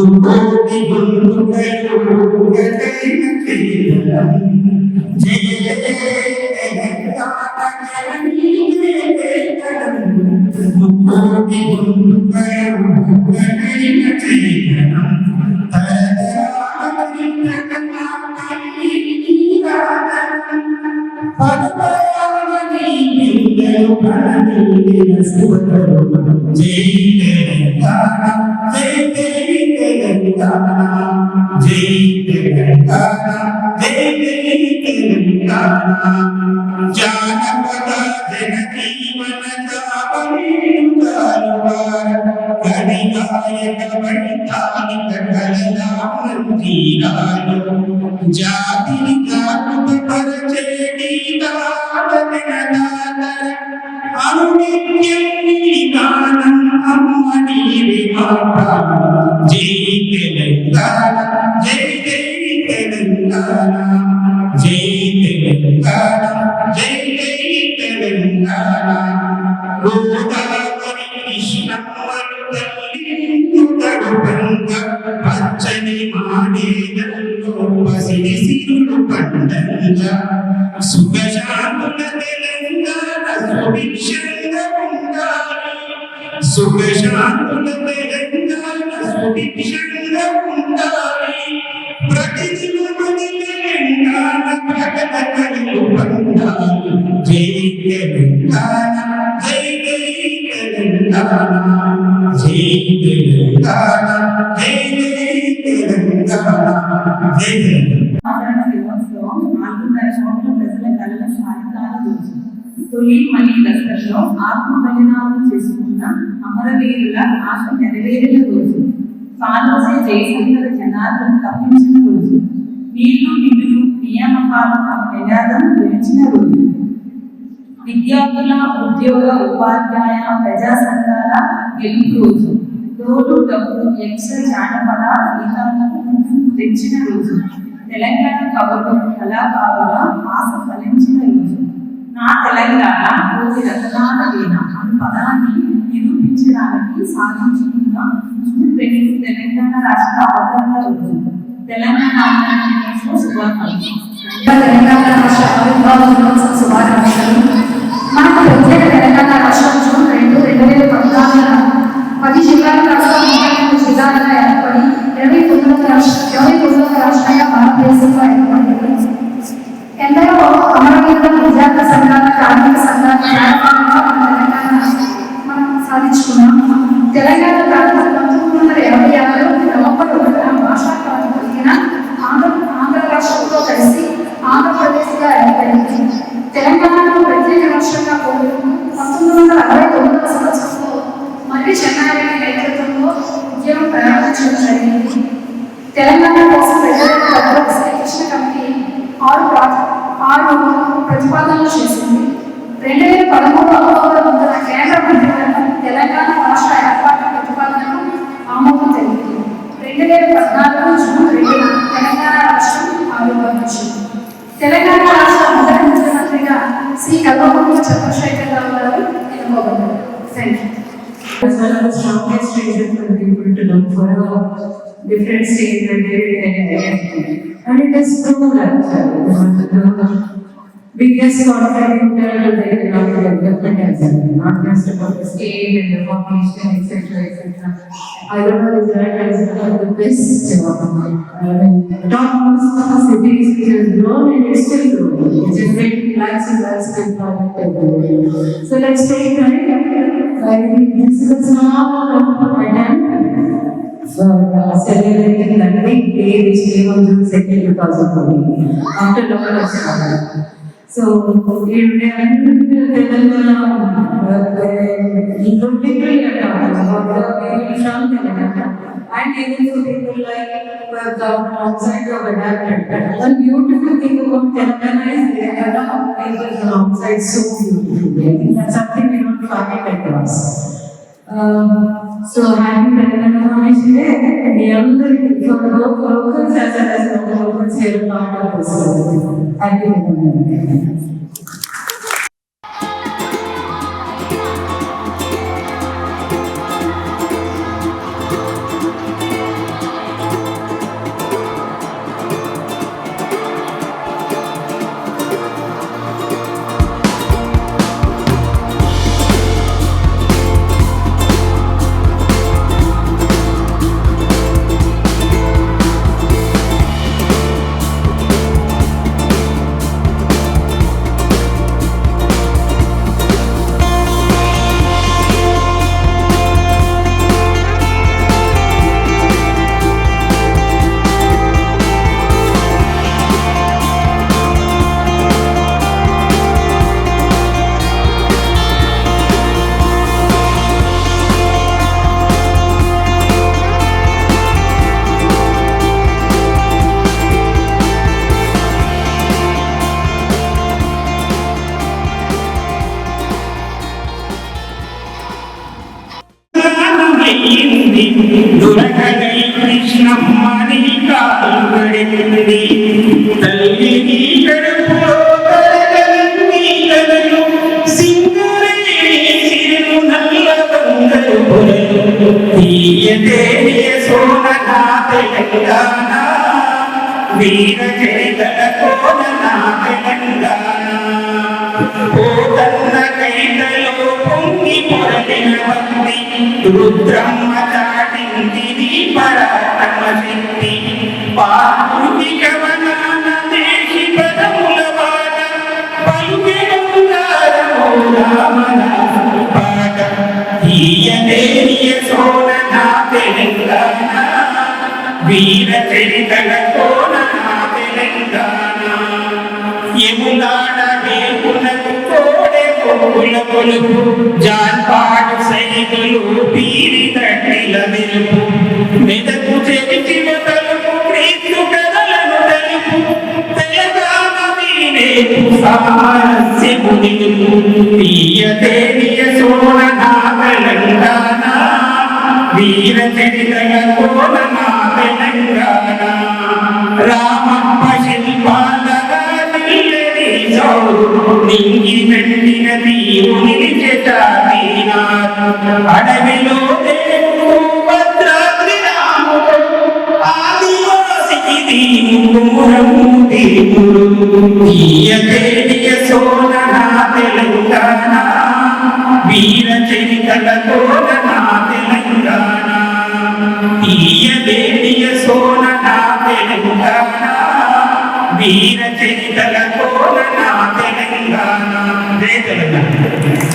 ముక్కోటి గుండెలు ఒకటైన కేవలం జయ ముక్కోటి గుండెలు ఒకటైన కేవలం జానపద జనజీవన జాతిని కాకుపరచేటి అనునిత్యం గానం అమ్మని జై తెలంగాణ జై జై తెలంగాణ జై తెలంగాణ జై జై తెలంగాణ గోదావరి కృష్ణమ్మను తల్లిందుగడుగంగ పచ్చని మాడేదల్లో పసిడి సిరులు పండంగా సుఖశాంతుల తెలంగాణ సుభిక్షంగా ఉండాలి సుఖశాంతుల తెలంగాణ సుభిక్షంగా ఉండాలి ప్రతిదినమని తెలంగాణ ప్రగత కలుగు పండాలి జై తెలంగాణ జై జై తెలంగాణ జై తెలంగాణ జై జై తెలంగాణ జై తొలి మళ్ళీ దశలో ఆత్మ బలిదానం చేసుకున్న అమరవీరుల ఆశ నెరవేరిన రోజు, కాలోసే జయశంకర జనార్దన్ తప్పించిన రోజు, నీళ్లు నిధులు నియామకాల నినాదం విడిచిన రోజు, విద్యార్థుల ఉద్యోగ ఉపాధ్యాయ ప్రజా సంఘాల గెలుపు రోజు, తోడు డబ్బు యక్ష జానపద గీతాలకు తెచ్చిన రోజు, తెలంగాణ కవులు కళాకారుల ఆశ ఫలించిన రోజు, నా తెలంగాణ కోటి రతనాల వీణ అనే పదాన్ని నిరూపించడానికి సాధించుకున్న జూన్ 2 తెలంగాణ రాష్ట్ర అవతరణ రోజు. తెలంగాణ శుభాకాంక్షలు. తెలంగాణ రాష్ట్ర ఆవిర్భావ దినోత్సవ శుభాకాంక్షలు. మనకు ప్రత్యేక తెలంగాణ రాష్ట్రం జూన్ 2, 2014 10 జిల్లాల రాష్ట్రం 33 జిల్లాలుగా ఏర్పడి 29వ రాష్ట్రంగా భారతదేశంలో ఏర్పడింది. ఎందరో అమరవీరుల విద్యార్థి సంఘాల కార్మిక సంఘాల మనం సాధించుకున్నాం. తెలంగాణ ప్రాంతం 1956 నవంబర్ 1న భాషా క్రాంతి కలిగిన ఆంధ్ర రాష్ట్రంతో కలిసి ఆంధ్రప్రదేశ్గా ఏర్పడింది. తెలంగాణలో ప్రత్యేక రాష్ట్రంగా కోరుతూ 1969వ సంవత్సరంలో మళ్ళీ చెన్నారెడ్డి నేతృత్వంలో ఉద్యమం ప్రారంభించడం జరిగింది. తెలంగాణ కోసం ప్రజలకు శ్రీకృష్ణ కమిటీ 6 ప్రతిపాదనలు చేసింది. 2013 అక్టోబర్ 1న కేంద్ర మంత్రివర్గం తెలంగాణ రాష్ట్ర ఏర్పాటు ప్రతిపాదనను ఆమోదం తెలిపింది. 2014 జూన్ 2న తెలంగాణ రాష్ట్రం ఆవిర్భవించింది. తెలంగాణ రాష్ట్ర మొదటి ముఖ్యమంత్రిగా శ్రీ కల్వకుంట్ల చంద్రశేఖరరావు గారు ఎన్నుకోబడ్డారు. Thank you. The strongest reason for people to look for a different state that they and it is true that the biggest contributor to the economic development as well, not just about the state and the population, etc., etc. I don't know if that is the best topmost cities which has grown and it's still growing. It's generating lakhs and lakhs of employment everywhere. So let's take time. This is a small attempt for celebrating that big day which came on June 2nd, 2014 after long struggle. So, particularly about the people from Telangana and even for people like who have come outside of adapted. One beautiful thing about Telangana is they adopt people from outside so beautifully. I think that's something we don't find across. So, happy Telangana Foundation Day. We for locals as well as non-locals here part of this. Happy Telangana Day. అయ్యింది దురకగై కృష్ణమ్మని కాలు గడిపింది తల్లి నీ కడుపులో కలగలింది కలలు సింగరేణి సిరులు నల్ల బంగారు పొరలు తీయదే సోన నా తెలంగాణ వీర చరితల కోన నా తెలంగాణ పోతన్న కైతలో పొంగి పొరలిన భక్తి రుద్రమ్మ చాటింది నీ పరాక్రమ శక్తి పార్వతి కవనాన దేశి పదముల వాడ పలుకే బంగారమో రామన పాట తీయదే సోన నా తెలంగాణ వీర చరితల కోన నా తెలంగాణ యమునాడ వేపునకు కోడె కొప్పుల కొలుపు జాన్పాడు సైదులు పీరి తట్టిల మెరుపు మెదకు చెరిచిన తలుపు క్రీస్తు కథలను తెలుపు తెలంగాణ వీరేపు సామరస్యము నిలుపు తీయదేవియ సోన నా తెలంగాణ వీర చరితల కోన నా తెలంగాణ రామప్ప శిల్పాలగా నింగి మెండిన తీరు నిలిచెటారు అడవిలో దేవుడు భద్రాద్రి రాముడు ఆదివాసికి దీమురము దేవుడు తీయదేవియ సోన నా తెలంగాణ వీర చరితల కోన నా తెలంగాణ తీయదేవియ సోన నా తెలంగాణ వీర చరితల కోన నా తెలంగాణ. జై తెలంగాణ.